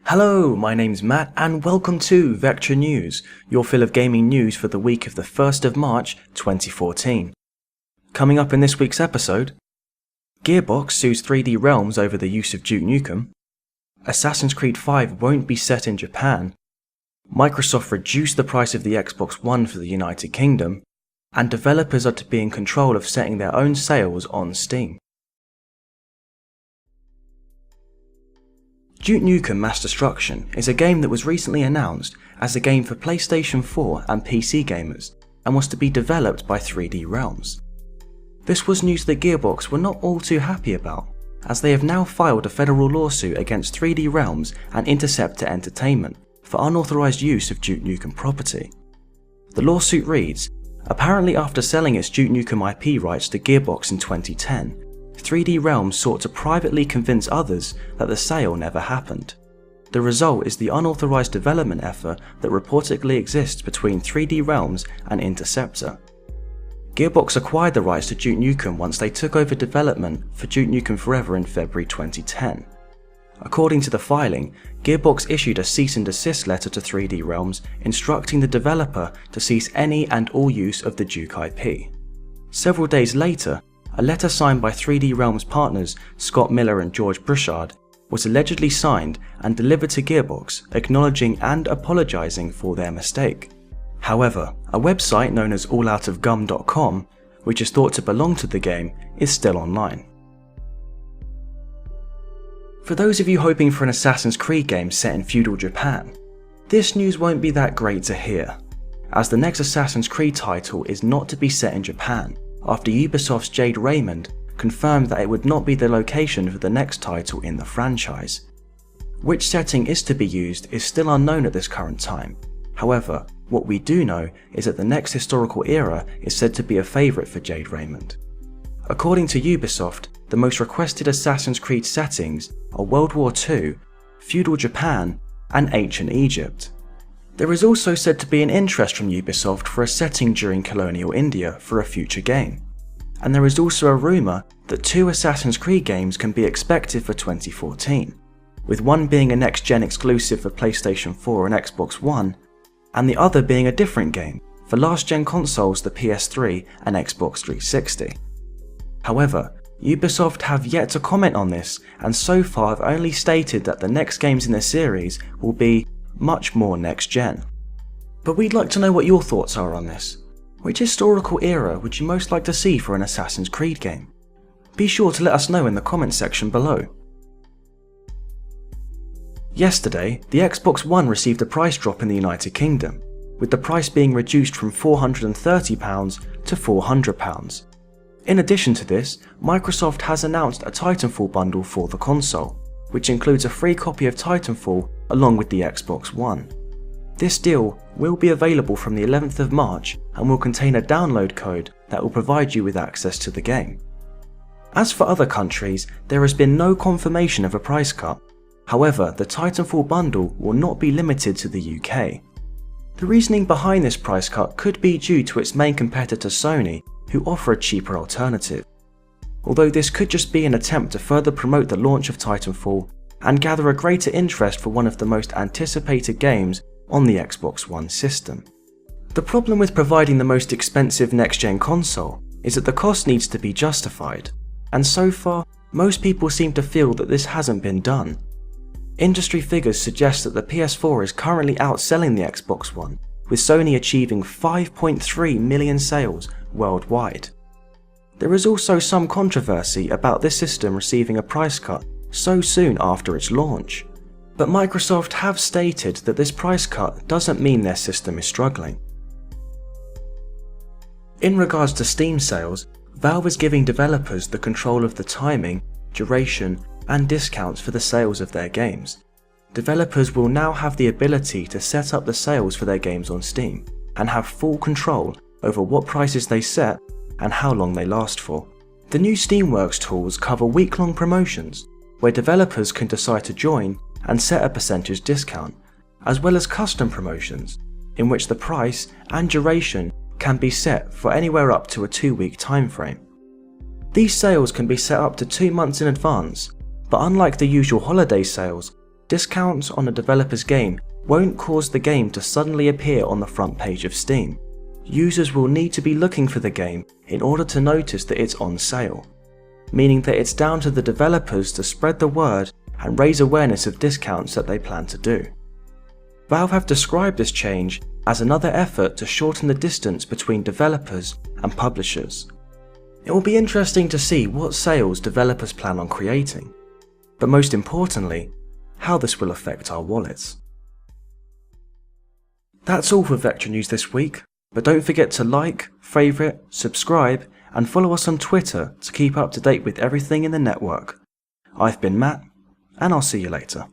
Hello, my name's Matt and welcome to Vectra News, your fill of gaming news for the week of the 1st of March 2014. Coming up in this week's episode, Gearbox sues 3D Realms over the use of Duke Nukem, Assassin's Creed 5 won't be set in Japan, Microsoft reduced the price of the Xbox One for the United Kingdom, and developers are to be in control of setting their own sales on Steam. Duke Nukem Mass Destruction is a game that was recently announced as a game for PlayStation 4 and PC gamers, and was to be developed by 3D Realms. This was news that Gearbox were not all too happy about, as they have now filed a federal lawsuit against 3D Realms and Interceptor Entertainment for unauthorized use of Duke Nukem property. The lawsuit reads, apparently after selling its Duke Nukem IP rights to Gearbox in 2010, 3D Realms sought to privately convince others that the sale never happened. The result is the unauthorized development effort that reportedly exists between 3D Realms and Interceptor. Gearbox acquired the rights to Duke Nukem once they took over development for Duke Nukem Forever in February 2010. According to the filing, Gearbox issued a cease and desist letter to 3D Realms instructing the developer to cease any and all use of the Duke IP. Several days later, a letter signed by 3D Realms partners Scott Miller and George Broussard was allegedly signed and delivered to Gearbox, acknowledging and apologizing for their mistake. However, a website known as alloutofgum.com, which is thought to belong to the game, is still online. For those of you hoping for an Assassin's Creed game set in feudal Japan, this news won't be that great to hear, as the next Assassin's Creed title is not to be set in Japan, after Ubisoft's Jade Raymond confirmed that it would not be the location for the next title in the franchise. Which setting is to be used is still unknown at this current time. However, what we do know is that the next historical era is said to be a favourite for Jade Raymond. According to Ubisoft, the most requested Assassin's Creed settings are World War II, feudal Japan, and ancient Egypt. There is also said to be an interest from Ubisoft for a setting during colonial India for a future game. And there is also a rumour that 2 Assassin's Creed games can be expected for 2014, with one being a next-gen exclusive for PlayStation 4 and Xbox One, and the other being a different game for last-gen consoles the PS3 and Xbox 360. However, Ubisoft have yet to comment on this, and so far have only stated that the next games in the series will be much more next-gen. But we'd like to know what your thoughts are on this. Which historical era would you most like to see for an Assassin's Creed game? Be sure to let us know in the comments section below. Yesterday, the Xbox One received a price drop in the United Kingdom, with the price being reduced from £430 to £400. In addition to this, Microsoft has announced a Titanfall bundle for the console, which includes a free copy of Titanfall along with the Xbox One. This deal will be available from the 11th of March and will contain a download code that will provide you with access to the game. As for other countries, there has been no confirmation of a price cut. However, the Titanfall bundle will not be limited to the UK. The reasoning behind this price cut could be due to its main competitor Sony, who offer a cheaper alternative. Although this could just be an attempt to further promote the launch of Titanfall and gather a greater interest for one of the most anticipated games on the Xbox One system. The problem with providing the most expensive next-gen console is that the cost needs to be justified, and so far, most people seem to feel that this hasn't been done. Industry figures suggest that the PS4 is currently outselling the Xbox One, with Sony achieving 5.3 million sales worldwide. There is also some controversy about this system receiving a price cut so soon after its launch, but Microsoft have stated that this price cut doesn't mean their system is struggling. In regards to Steam sales, Valve is giving developers the control of the timing, duration, and discounts for the sales of their games. Developers will now have the ability to set up the sales for their games on Steam, and have full control over what prices they set and how long they last for. The new Steamworks tools cover week-long promotions, where developers can decide to join and set a percentage discount, as well as custom promotions, in which the price and duration can be set for anywhere up to a 2-week time frame. These sales can be set up to 2 months in advance, but unlike the usual holiday sales, Discounts on a developer's game won't cause the game to suddenly appear on the front page of Steam. Users will need to be looking for the game in order to notice that it's on sale, meaning that it's down to the developers to spread the word and raise awareness of discounts that they plan to do. Valve have described this change as another effort to shorten the distance between developers and publishers. It will be interesting to see what sales developers plan on creating, but most importantly, how this will affect our wallets. That's all for Vectra News this week, but don't forget to like, favourite, subscribe, and follow us on Twitter to keep up to date with everything in the network. I've been Matt, and I'll see you later.